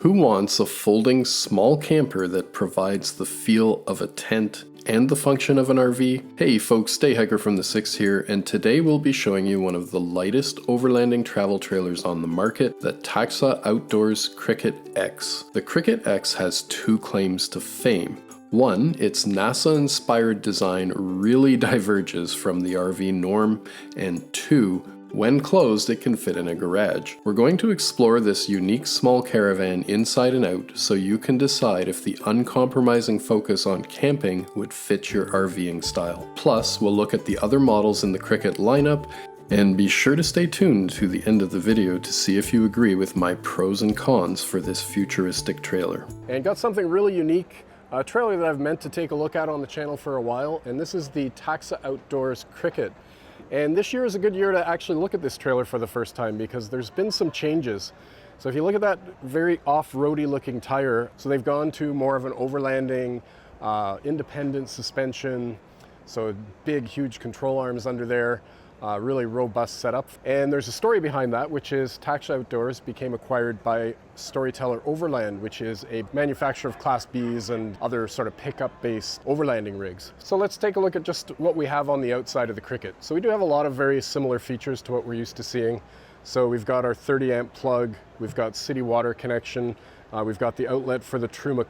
Who wants a folding small camper that provides the feel of a tent and the function of an RV? Hey folks, Stay Hiker from the 6 here, and today we'll be showing you one of the lightest overlanding travel trailers on the market, the Taxa Outdoors Cricket X. The Cricket X has two claims to fame. One, its NASA-inspired design really diverges from the RV norm, and two, when closed, it can fit in a garage. We're going to explore this unique small caravan inside and out so you can decide if the uncompromising focus on camping would fit your RVing style. Plus, we'll look at the other models in the Cricket lineup, and be sure to stay tuned to the end of the video to see if you agree with my pros and cons for this futuristic trailer. And got something really unique, a trailer that I've meant to take a look at on the channel for a while, and this is the Taxa Outdoors Cricket. And this year is a good year to actually look at this trailer for the first time because there's been some changes. So if you look at that very off-roady looking tire, so they've gone to more of an overlanding, independent suspension, so big, huge control arms under there, really robust setup. And there's a story behind that, which is Taxa Outdoors became acquired by storyteller Overland, which is a manufacturer of Class Bs and other sort of pickup-based overlanding rigs. So let's take a look at just what we have on the outside of the Cricket. So we do have a lot of very similar features to what we're used to seeing. So we've got our 30 amp plug, we've got city water connection, we've got the outlet for the Truma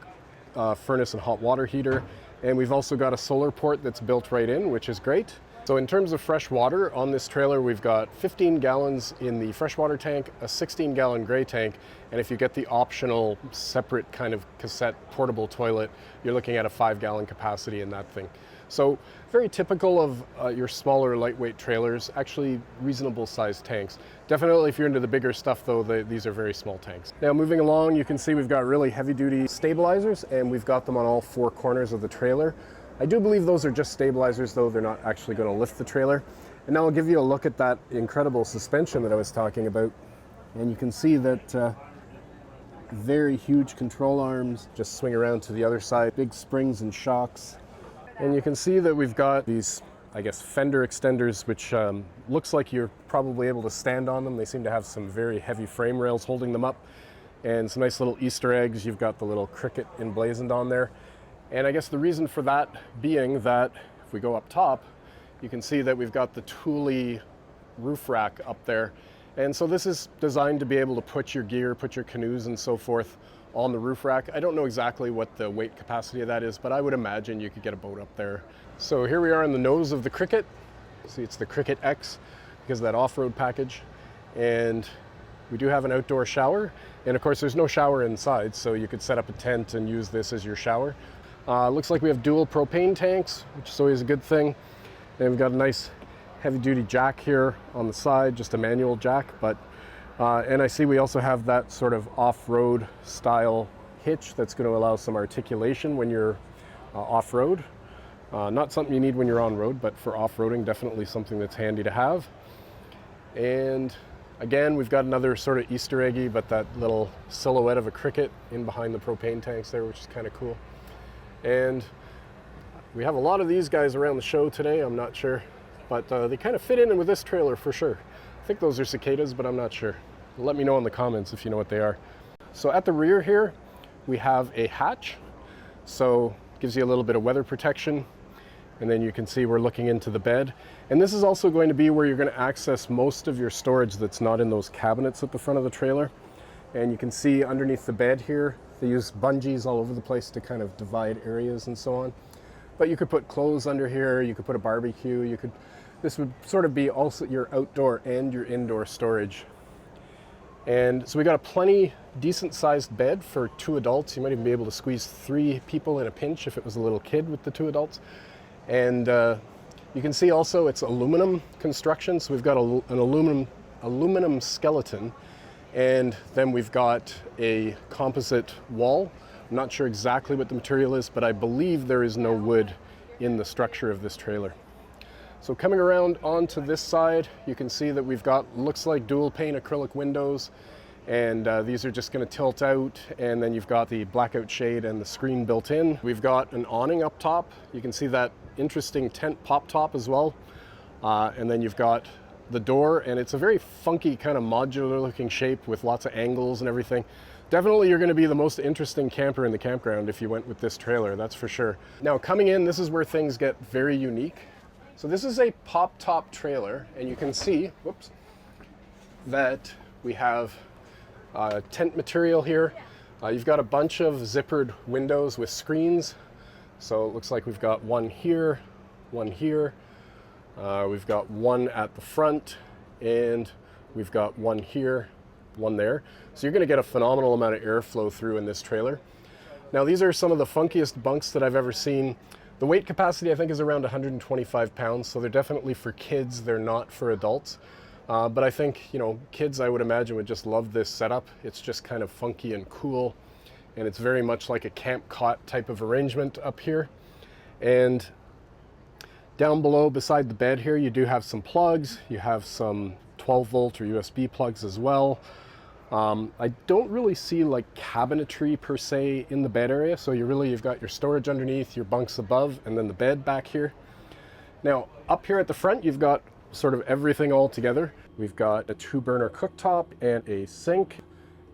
furnace and hot water heater, and we've also got a solar port that's built right in, which is great. So in terms of fresh water on this trailer, we've got 15 gallons in the freshwater tank, a 16-gallon gray tank, and if you get the optional separate kind of cassette portable toilet, you're looking at a 5-gallon capacity in that thing. So very typical of your smaller lightweight trailers, actually reasonable sized tanks. Definitely if you're into the bigger stuff though, these are very small tanks. Now moving along, you can see we've got really heavy duty stabilizers, and we've got them on all four corners of the trailer. I do believe those are just stabilizers though, they're not actually going to lift the trailer. And now I'll give you a look at that incredible suspension that I was talking about. And you can see that very huge control arms just swing around to the other side, big springs and shocks. And you can see that we've got these, I guess, fender extenders, which looks like you're probably able to stand on them. They seem to have some very heavy frame rails holding them up, and some nice little Easter eggs. You've got the little Cricket emblazoned on there. And I guess the reason for that being that if we go up top, you can see that we've got the Thule roof rack up there. And so this is designed to be able to put your gear, put your canoes and so forth on the roof rack. I don't know exactly what the weight capacity of that is, but I would imagine you could get a boat up there. So here we are in the nose of the Cricket. See, it's the Cricket X because of that off-road package. And we do have an outdoor shower. And of course, there's no shower inside, so you could set up a tent and use this as your shower. Looks like we have dual propane tanks, which is always a good thing. And we've got a nice heavy-duty jack here on the side, just a manual jack. But and I see we also have that sort of off-road style hitch that's going to allow some articulation when you're off-road. Not something you need when you're on-road, but for off-roading, definitely something that's handy to have. And again, we've got another sort of Easter eggy, but that little silhouette of a Cricket in behind the propane tanks there, which is kind of cool. And we have a lot of these guys around the show today, I'm not sure, but they kind of fit in with this trailer for sure. I think those are cicadas, but I'm not sure. Let me know in the comments if you know what they are. So at the rear here, we have a hatch. So gives you a little bit of weather protection. And then you can see we're looking into the bed. And this is also going to be where you're going to access most of your storage that's not in those cabinets at the front of the trailer. And you can see underneath the bed here, they use bungees all over the place to kind of divide areas and so on. But you could put clothes under here, you could put a barbecue, this would sort of be also your outdoor and your indoor storage. And so we got a plenty decent sized bed for 2 adults. You might even be able to squeeze 3 people in a pinch if it was a little kid with the 2 adults. And you can see also it's aluminum construction. So we've got an aluminum skeleton. And then we've got a composite wall. I'm not sure exactly what the material is, but I believe there is no wood in the structure of this trailer. So coming around onto this side, you can see that we've got, looks like dual pane acrylic windows, and these are just going to tilt out, and then you've got the blackout shade and the screen built in. We've got an awning up top. You can see that interesting tent pop top as well. And then you've got the door, and it's a very funky kind of modular looking shape with lots of angles and everything. Definitely you're going to be the most interesting camper in the campground if you went with this trailer, that's for sure. Now coming in, this is where things get very unique. So this is a pop-top trailer, and you can see, whoops, that we have tent material here. You've got a bunch of zippered windows with screens. So it looks like we've got one here, we've got one at the front, and we've got one here, one there. So you're going to get a phenomenal amount of airflow through in this trailer. Now these are some of the funkiest bunks that I've ever seen. The weight capacity I think is around 125 pounds, so they're definitely for kids, they're not for adults. But I think, you know, kids I would imagine would just love this setup. It's just kind of funky and cool, and it's very much like a camp cot type of arrangement up here. And down below beside the bed here, you do have some plugs. You have some 12 volt or USB plugs as well. I don't really see like cabinetry per se in the bed area. So you've got your storage underneath, your bunks above, and then the bed back here. Now up here at the front, you've got sort of everything all together. We've got a 2-burner cooktop and a sink,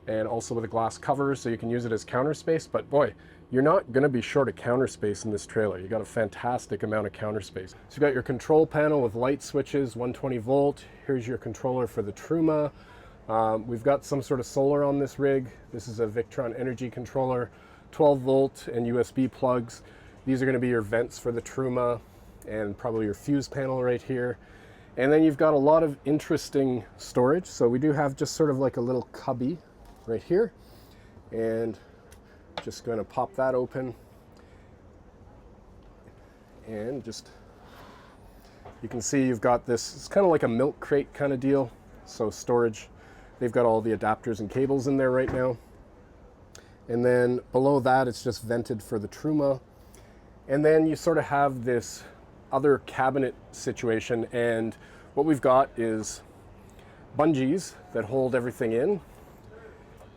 and also with a glass cover so you can use it as counter space. But boy, you're not going to be short of counter space in this trailer. You got a fantastic amount of counter space. So you've got your control panel with light switches, 120 volt. Here's your controller for the Truma. We've got some sort of solar on this rig. This is a Victron Energy controller, 12 volt and USB plugs. These are going to be your vents for the Truma and probably your fuse panel right here. And then you've got a lot of interesting storage. So we do have just sort of like a little cubby right here, and just going to pop that open, and just, you can see you've got this, it's kind of like a milk crate kind of deal. So storage, they've got all the adapters and cables in there right now. And then below that, it's just vented for the Truma. And then you sort of have this other cabinet situation, and what we've got is bungees that hold everything in,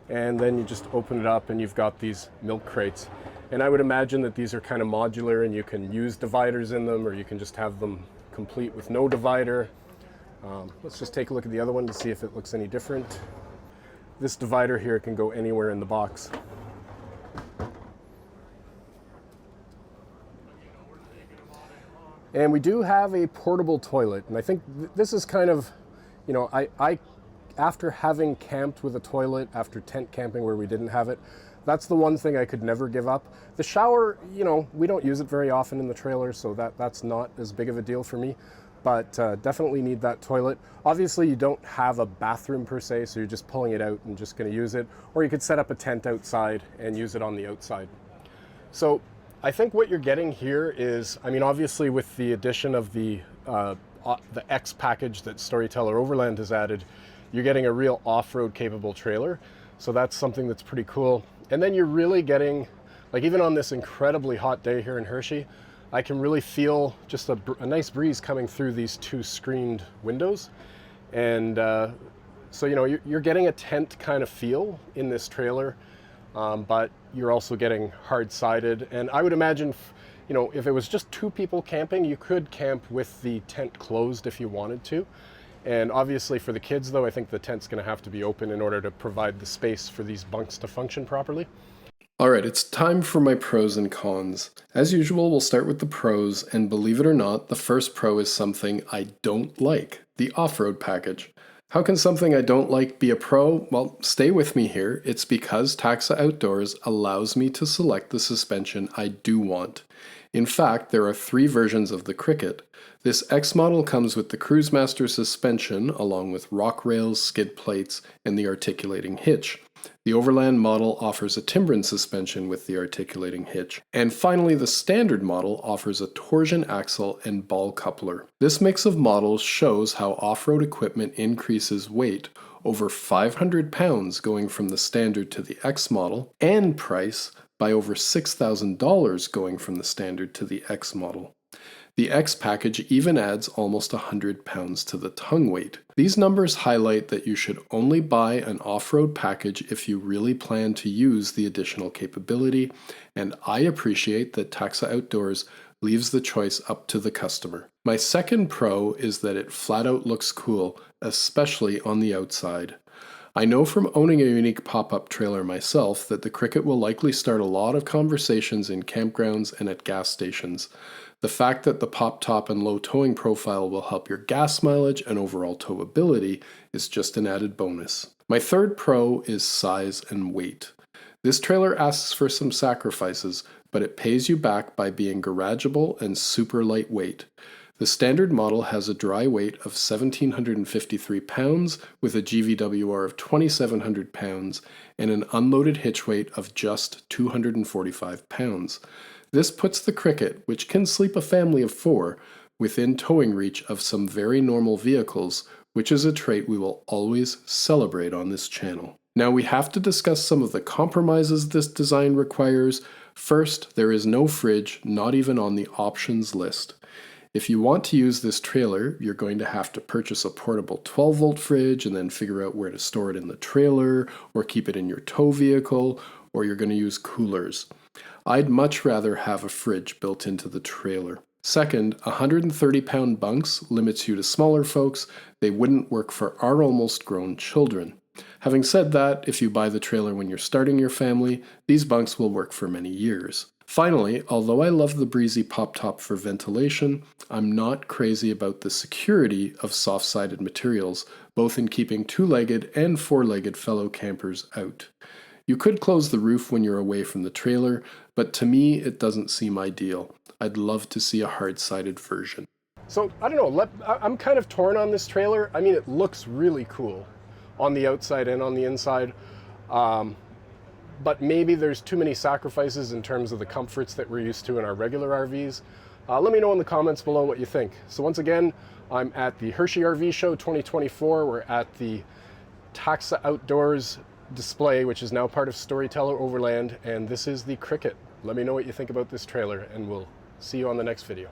and then you just open it up and you've got these milk crates. And I would imagine that these are kind of modular, and you can use dividers in them, or you can just have them complete with no divider. Let's just take a look at the other one to see if it looks any different. This divider here can go anywhere in the box. And we do have a portable toilet, and I think this is kind of, you know, I after having camped with a toilet, after tent camping where we didn't have it, that's the one thing I could never give up. The shower, you know, we don't use it very often in the trailer, so that's not as big of a deal for me, but definitely need that toilet. Obviously you don't have a bathroom per se, so you're just pulling it out and just going to use it, or you could set up a tent outside and use it on the outside. So I think what you're getting here is, I mean, obviously with the addition of the X package that Storyteller Overland has added, you're getting a real off-road capable trailer. So that's something that's pretty cool. And then you're really getting, like even on this incredibly hot day here in Hershey, I can really feel just a nice breeze coming through these 2 screened windows. And so, you know, you're getting a tent kind of feel in this trailer, but you're also getting hard-sided. And I would imagine, you know, if it was just 2 people camping, you could camp with the tent closed if you wanted to. And obviously for the kids though, I think the tent's going to have to be open in order to provide the space for these bunks to function properly. Alright, it's time for my pros and cons. As usual, we'll start with the pros, and believe it or not, the first pro is something I don't like, the off-road package. How can something I don't like be a pro? Well, stay with me here. It's because Taxa Outdoors allows me to select the suspension I do want. In fact, there are 3 versions of the Cricket. This X model comes with the Cruisemaster suspension, along with rock rails, skid plates, and the articulating hitch. The Overland model offers a Timbren suspension with the articulating hitch. And finally, the standard model offers a torsion axle and ball coupler. This mix of models shows how off-road equipment increases weight, over 500 pounds going from the standard to the X model, and price by over $6,000 going from the standard to the X model. The X package even adds almost 100 pounds to the tongue weight. These numbers highlight that you should only buy an off-road package if you really plan to use the additional capability, and I appreciate that Taxa Outdoors leaves the choice up to the customer. My second pro is that it flat out looks cool, especially on the outside. I know from owning a unique pop-up trailer myself that the Cricket will likely start a lot of conversations in campgrounds and at gas stations. The fact that the pop top and low towing profile will help your gas mileage and overall towability is just an added bonus. My third pro is size and weight. This trailer asks for some sacrifices, but it pays you back by being garageable and super lightweight. The standard model has a dry weight of 1,753 pounds with a GVWR of 2,700 pounds and an unloaded hitch weight of just 245 pounds. This puts the Cricket, which can sleep a family of 4, within towing reach of some very normal vehicles, which is a trait we will always celebrate on this channel. Now we have to discuss some of the compromises this design requires. First, there is no fridge, not even on the options list. If you want to use this trailer, you're going to have to purchase a portable 12-volt fridge and then figure out where to store it in the trailer or keep it in your tow vehicle, or you're going to use coolers. I'd much rather have a fridge built into the trailer. Second, 130-pound bunks limits you to smaller folks. They wouldn't work for our almost grown children. Having said that, if you buy the trailer when you're starting your family, these bunks will work for many years. Finally, although I love the breezy pop top for ventilation, I'm not crazy about the security of soft-sided materials, both in keeping two-legged and four-legged fellow campers out. You could close the roof when you're away from the trailer, but to me it doesn't seem ideal. I'd love to see a hard-sided version. So, I don't know, I'm kind of torn on this trailer. I mean, it looks really cool on the outside and on the inside. But maybe there's too many sacrifices in terms of the comforts that we're used to in our regular RVs. Let me know in the comments below what you think. So once again, I'm at the Hershey RV Show 2024. We're at the Taxa Outdoors display, which is now part of Storyteller Overland, and this is the Cricket. Let me know what you think about this trailer, and we'll see you on the next video.